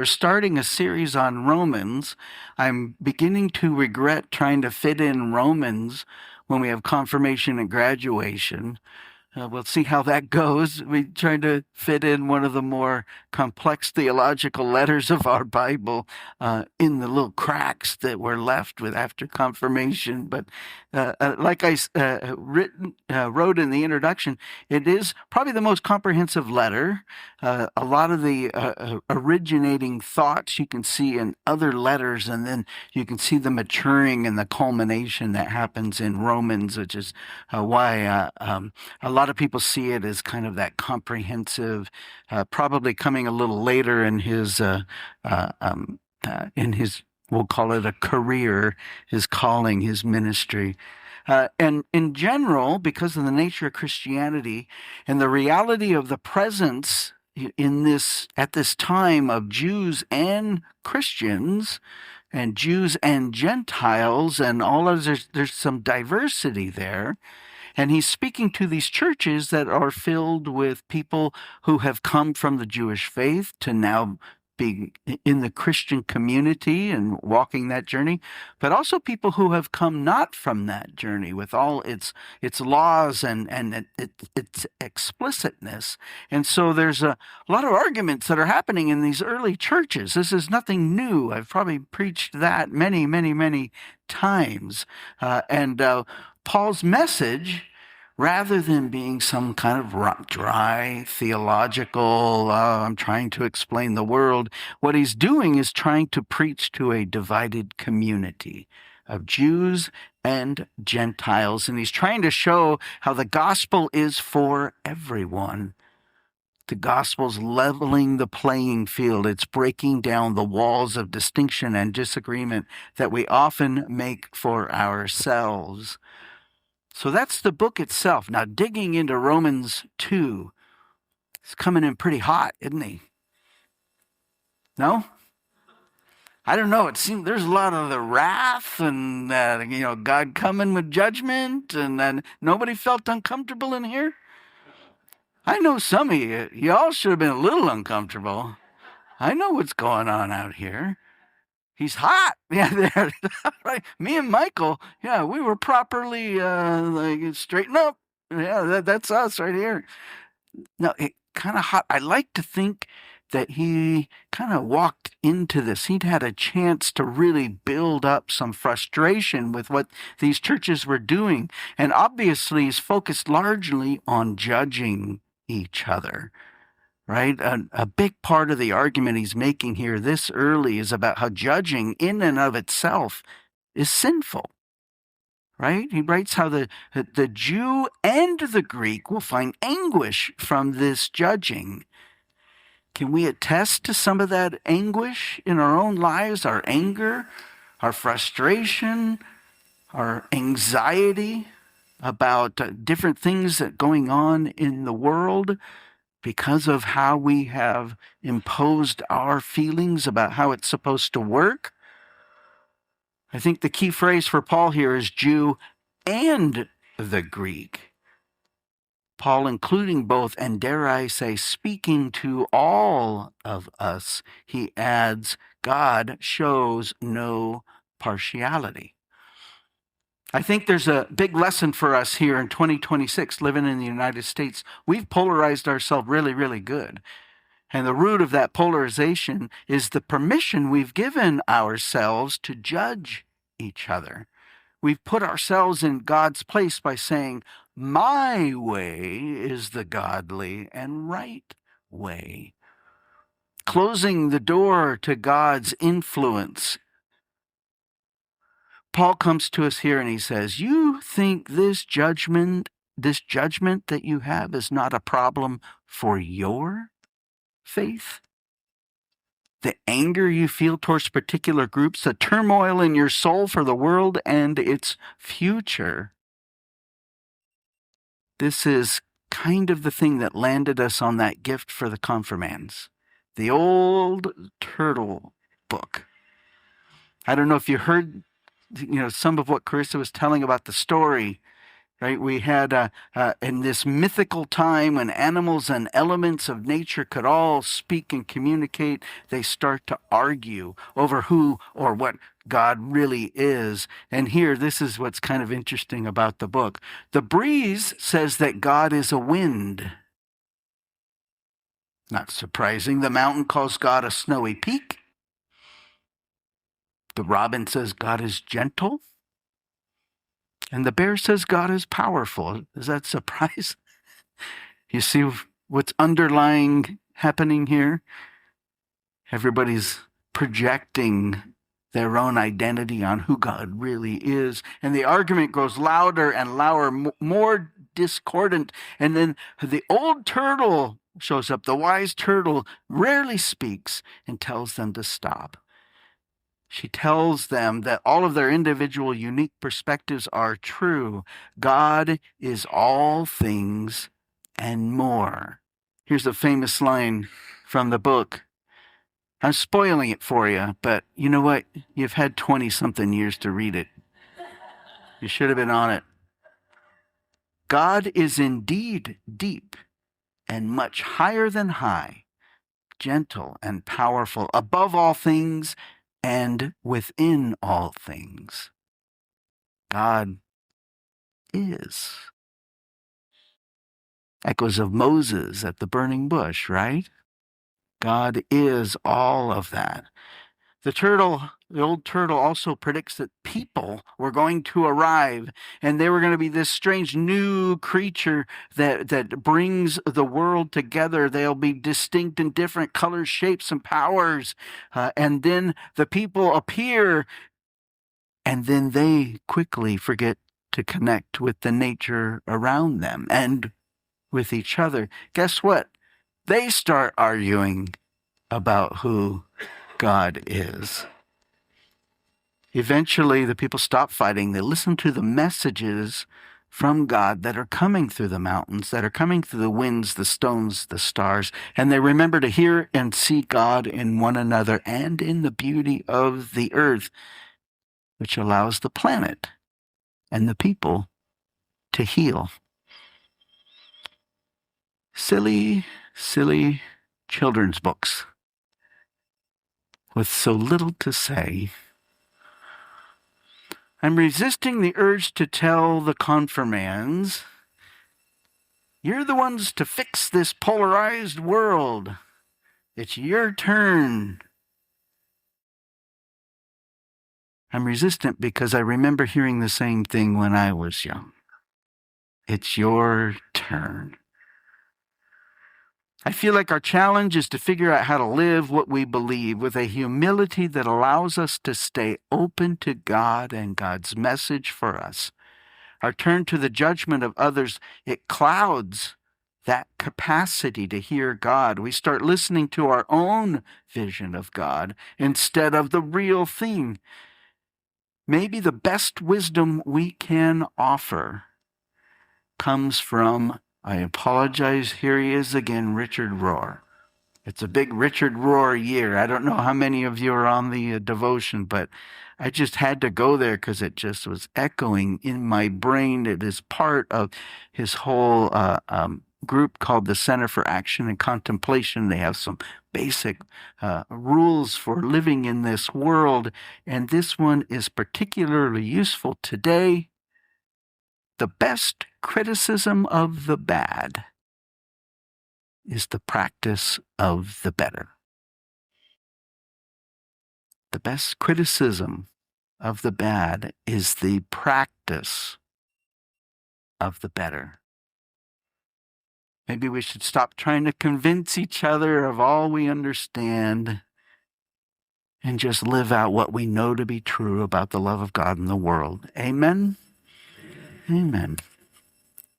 We're starting a series on Romans. I'm beginning to regret trying to fit in Romans when we have confirmation and graduation. We'll see how that goes. We try to fit in one of the more complex theological letters of our Bible in the little cracks that we're left with after confirmation. But like I wrote in the introduction, it is probably the most comprehensive letter. A lot of the originating thoughts you can see in other letters, and then you can see the maturing and the culmination that happens in Romans, which is why a lot of people see it as kind of that comprehensive, probably coming a little later in his, we'll call it a career, his calling, his ministry. And in general, because of the nature of Christianity and the reality of the presence at this time of Jews and Christians and Jews and Gentiles and all others, there's some diversity there. And he's speaking to these churches that are filled with people who have come from the Jewish faith to now be in the Christian community and walking that journey, but also people who have come not from that journey with all its laws and its explicitness. And so there's a lot of arguments that are happening in these early churches. This is nothing new. I've probably preached that many, many, many times. And Paul's message, rather than being some kind of dry theological, I'm trying to explain the world, what he's doing is trying to preach to a divided community of Jews and Gentiles. And he's trying to show how the gospel is for everyone. The gospel's leveling the playing field. It's breaking down the walls of distinction and disagreement that we often make for ourselves. So that's the book itself. Now, digging into Romans 2, he's coming in pretty hot, isn't he? No? I don't know. It seems there's a lot of the wrath and, God coming with judgment, and then nobody felt uncomfortable in here. I know some of you, y'all should have been a little uncomfortable. I know what's going on out here. He's hot. Yeah, there. Right. Me and Michael, yeah, we were properly straightened up. Yeah, that's us right here. No, it kind of hot. I like to think that he kind of walked into this. He'd had a chance to really build up some frustration with what these churches were doing. And obviously he's focused largely on judging each other. Right? A big part of the argument he's making here this early is about how judging in and of itself is sinful. Right? He writes how the Jew and the Greek will find anguish from this judging. Can we attest to some of that anguish in our own lives, our anger, our frustration, our anxiety about different things that are going on in the world? Because of how we have imposed our feelings about how it's supposed to work? I think the key phrase for Paul here is Jew and the Greek. Paul including both, and dare I say, speaking to all of us, he adds, God shows no partiality. I think there's a big lesson for us here in 2026, living in the United States. We've polarized ourselves really, really good. And the root of that polarization is the permission we've given ourselves to judge each other. We've put ourselves in God's place by saying, my way is the godly and right way. Closing the door to God's influence. Paul comes to us here and he says, you think this judgment that you have is not a problem for your faith? The anger you feel towards particular groups, the turmoil in your soul for the world and its future. This is kind of the thing that landed us on that gift for the confirmands. The old turtle book. I don't know if you heard some of what Carissa was telling about the story right? We had in this mythical time when animals and elements of nature could all speak and communicate, they start to argue over who or what God really is. And here, this is what's kind of interesting about the book. The breeze says that God is a wind. Not surprising. The mountain calls God a snowy peak. The robin says God is gentle. And the bear says God is powerful. Does that surprise? You see what's underlying happening here? Everybody's projecting their own identity on who God really is. And the argument grows louder and louder, more discordant. And then the old turtle shows up. The wise turtle rarely speaks and tells them to stop. She tells them that all of their individual unique perspectives are true. God is all things and more. Here's a famous line from the book. I'm spoiling it for you, but you know what? You've had 20-something years to read it. You should have been on it. God is indeed deep and much higher than high, gentle and powerful, above all things and within all things. God is. Echoes of Moses at the burning bush, right? God is all of that. The old turtle also predicts that people were going to arrive and they were going to be this strange new creature that brings the world together. They'll be distinct in different colors, shapes, and powers. And then the people appear and then they quickly forget to connect with the nature around them and with each other. Guess what? They start arguing about who God is. Eventually, the people stop fighting. They listen to the messages from God that are coming through the mountains, that are coming through the winds, the stones, the stars, and they remember to hear and see God in one another and in the beauty of the earth, which allows the planet and the people to heal. Silly, silly children's books with so little to say. I'm resisting the urge to tell the confirmands, you're the ones to fix this polarized world. It's your turn. I'm resistant because I remember hearing the same thing when I was young. It's your turn. I feel like our challenge is to figure out how to live what we believe with a humility that allows us to stay open to God and God's message for us. Our turn to the judgment of others, it clouds that capacity to hear God. We start listening to our own vision of God instead of the real thing. Maybe the best wisdom we can offer comes from, I apologize, here he is again, Richard Rohr. It's a big Richard Rohr year. I don't know how many of you are on the devotion, but I just had to go there because it just was echoing in my brain. It is part of his whole group called the Center for Action and Contemplation. They have some basic rules for living in this world, and this one is particularly useful today. The best criticism of the bad is the practice of the better. The best criticism of the bad is the practice of the better. Maybe we should stop trying to convince each other of all we understand and just live out what we know to be true about the love of God in the world. Amen? Amen.